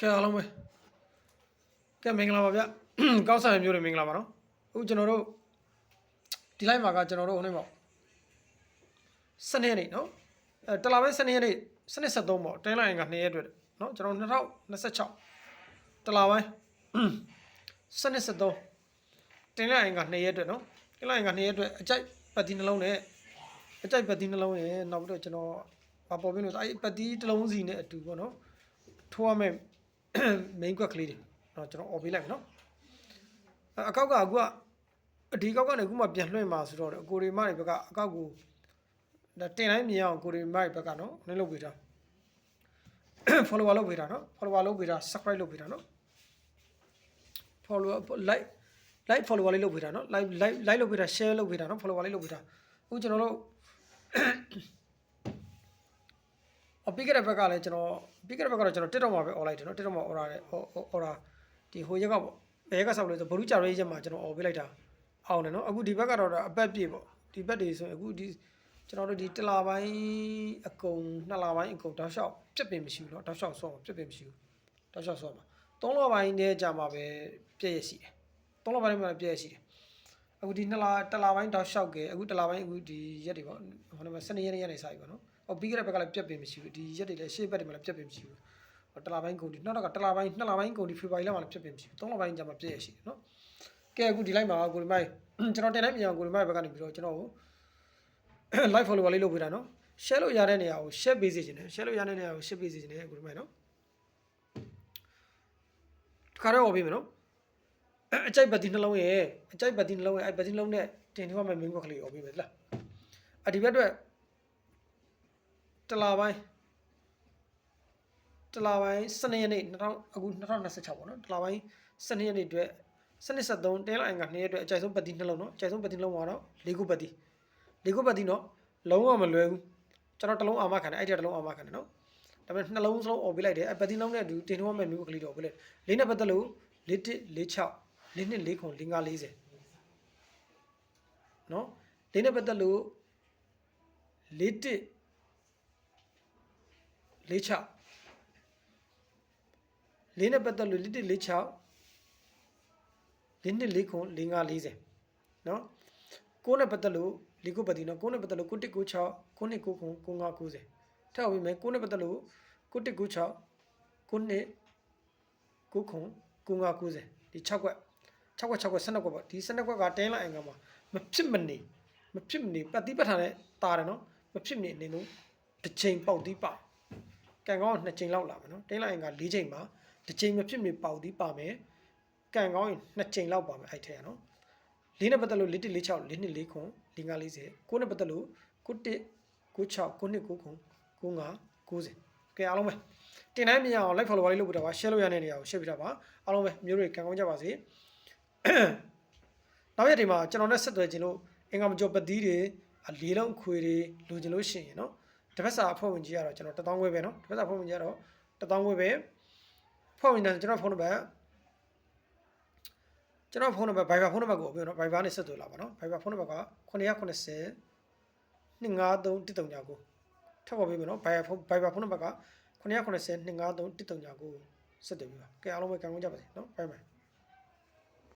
ကဲအားလုံးပဲကဲမင်္ဂလာပါဗျကောက်ဆိုင်မျိုးတွေမင်္ဂလာပါနော်အခုကျွန်တော်တို့ဒီလိုက်မှာကကျွန်တော်တို့ဟိုနေ့ပေါ့စနေနေ့နော်တလာပိုင်းစနေနေ့စနေ73ပေါ့တင်းလိုက်ရင်က2ရက်အတွက်နော်ကျွန်တော်2026တလာပိုင်းစနေ73တင်းလိုက်ရင်က2ရက်အတွက်နော်တင်းလိုက်ရင်က2ရက်အတွက်အကြိုက်ပတ်တီနှလုံးနဲ့အကြိုက်ပတ်တီနှလုံးရဲ့နောက်ပြီးတော့ကျွန်တော်ပေါ်ပြလို့ဆိုအဲ့ပတ်တီတစ်လုံးစီနဲ့အတူပေါ့နော်ထိုးရမယ်main ကွက်ကလေးတွေတော့ကျွန်တော် off ပေးလိုက်မယ်နော်အကောက်ကအခုကဒီကောက်ကနေအခုမှပြန်လွှင့်မှာဆိုတော့အကိုရီမတွေဘက်ကအကောက်ကိုတင်တိုင်းမြင်အောင်ကိုရီမတွေဘက်ကနော်နည်းလုပ်ပေးတာ follower လုပ်ပေးတာနော် follower လုပ်ပေးတာ subscribe လုပ်ပေးတာနော် follower like follower လေးလုပ်ပေးတာနော် like လုပ်ပေးတာ share လုပ်ပေးတာနော် follower လေးလုပ်ပေးတာအခုကျွန်တော်တို့ပြီးခဲ့တဲ့ဘက်ကလည်းကျွန်တော်ပြီးခဲ့တဲ့ဘက်ကတော့ကျွန်တော် TikTok မှာပဲ online တယ်နော် TikTok မှာ order တယ် order ဒီဟိုရက်ကပေါ့ဘယ်ရက်ကဆောက်လို့ဆိုဘလူးကြရဲရက်မှာကျွန်တော် order ပေးလိုက်တာအောင်တယ်နော်အခုဒီဘက်ကတော့အပတ်ပြည့်ပေါ့ဒီဘက်တွေဆိုရင်အခုဒီကျွန်တော်တို့ဒီ1လပိုင်းအကုန်2လပိုင်းအကုန်တောက်လျှောက်ပြက်ပင်မရှိဘူးနော်တောက်လျှောက်ဆော့ပြက်ပင်မရှိဘူးတောက်လျှောက်ဆော့မှာ3လပိုင်းတည်းကြာမှာပဲပြည့်ရရှိတယ်3လပိုင်းမှာပြည့်ရရှိတယ်အခုဒီ1လပိုင်းတောက်လျှောက်ကအခု1လပိုင်းအခုဒီရက်တွေပေါ့ဟိုမှာ12ရက်နေစာပြီပေါ့နော်ပြီးခဲ့တဲ့ဘက်ကလည်းပြက်ပင်မရှိဘူးဒီရက်တွေလည်းရှေ့ဘက်တွေမှာလည်းပြက်ပင်မရှိဘူးတလပိုင်းကုန်ဒီနောက်တော့တလပိုင်း2လပိုင်းကုန်ဒီဖေဖော်ဝါရီလမှာလည်းပြက်ပင်မရှိဘူး3လပိုင်းကြာမှပြည့်ရရှိတယ်နော်ကဲအခုဒီလိုက်မှာကိုဒီမိုက်ကျွန်တော်တင်တိုင်းမြန်ကိုဒီမိုက်ဘက်ကနေပြီးတော့ကျွန်တော်ကို live follower လေးလုပ်ပေးတာနော် share လို့ရတဲ့နေရာကို share ပေးစေချင်တယ် share လို့ရတဲ့နေရာကို share ပေးစေချင်တယ်ကိုဒီမိုက်နော်တခါတော့ဟောပေးမယ်နော်အကြိုက်ပတ်တီနှလုံးရဲ့အကြိုက်ပတ်တီနှလုံးရဲ့အဲ့ပတ်တီနှလုံးနဲ့တင်ထားမယ့် main ကွက်ကလေးဟောပေးမယ်လားဒီဘက်အတွက်တလပိုင်းစနေရက်နေ့အခု2026ပေါ့နော်တလပိုင်းစနေရက်နေ့အတွက်စနေ73တင်းလိုက်ငါ2ရက်အတွက်အကြိုက်ဆုံးပတ်တီနှလုံးနော်အကြိုက်ဆုံးပတ်တီနှလုံးကတော့၄ခုပတ်တီနော်လုံးဝမလွယ်ဘူးကျွန်တော်တစ်လုံးအာမခံတယ်အဲ့ဒီတစ်လုံးအာမခံတယ်နော်ဒါပေမဲ့နှလုံးစလုံးអော်ပေးလိုက်တယ်အဲ့ပတ်တီနှလုံးနဲ့အတူတင်ထားမယ့်မျိုးကလေးတော့ပေးလိုက်လေးနဲ့ပတ်သက်လို့4146 4249 4540နော်လေးနဲ့ပတ်သက်လို့4146 လေးနဲ့ပတ်သက်လို့4146 4249 4540နော်ကိုနဲ့ပတ်သက်လို့လီကိုပတ်တီနော်ကိုနဲ့ပတ်သက်လို့9196 9299 9590ထပ်အောင်ပြီးမယ်ကိုနဲ့ပတ်သက်လို့9196 9299 9590ဒီ6ခွက်12ခွက်12ခွက်ပေါ့ဒီ12ခွက်ကတင်းလိုက်အင်္ဂါမှာမဖြစ်မနေပတ်တီးပတ်ထားတဲ့တာတယ်နော်မဖြစ်မနေအနေနဲ့တစ်ချိန်ပေါက်တီးပါကန်ကောင်း2ချိန်လောက်လာမယ်နော်တင်းလိုက်အင်္ဂါ4ချိန်မှာတစ်ချိန်မဖြစ်မနေပေါက်တီးပါမယ်ကန်ကောင်းရင်2ချိန်လောက်ပါမယ်အဲ့ထဲရနော်လေးနဲ့ပတ်သက်လို့4146 4249 4540ကိုနဲ့ပတ်သက်လို့9196 9299 9590ကဲအားလုံးပဲတင်တိုင်းမြင်အောင် like follow လေးလုပ်ပြတာပါ share လုပ်ရတဲ့နေရာကို share ပြတာပါအားလုံးပဲမျိုးတွေကံကောင်းကြပါစေနောက်ရက်ဒီမှာကျွန်တော်နဲ့ဆက်သွယ်ခြင်းလို့အင်္ဂါမကျော်ပတ်တီးတွေလေးလုံးခွေတွေလိုချင်လို့ရှိရင်နော်တစ်ဖက်စာအဖွဲ့ဝင်ကြီးကတော့ကျွန်တော်1000ခွဲပဲနော်တစ်ဖက်စာအဖွဲ့ဝင်ကြီးကတော့1000ခွဲပဲဖွဲ့ဝင်တယ်ကျွန်တော်ဖုန်းနံပါတ် Viber ဖုန်းနံပါတ်ကိုပြောနော် Viber နဲ့ဆက်သွယ်လာပါနော် Viber ဖုန်းနံပါတ်က990 253 139ထပ်ပေါ်ပေးမယ်နော် Viber ဖုန်းနံပါတ်က990 253 139ဆက်သွယ်ပေးပါကဲအားလုံးပဲကံကောင်းကြပါစေနော် Bye bye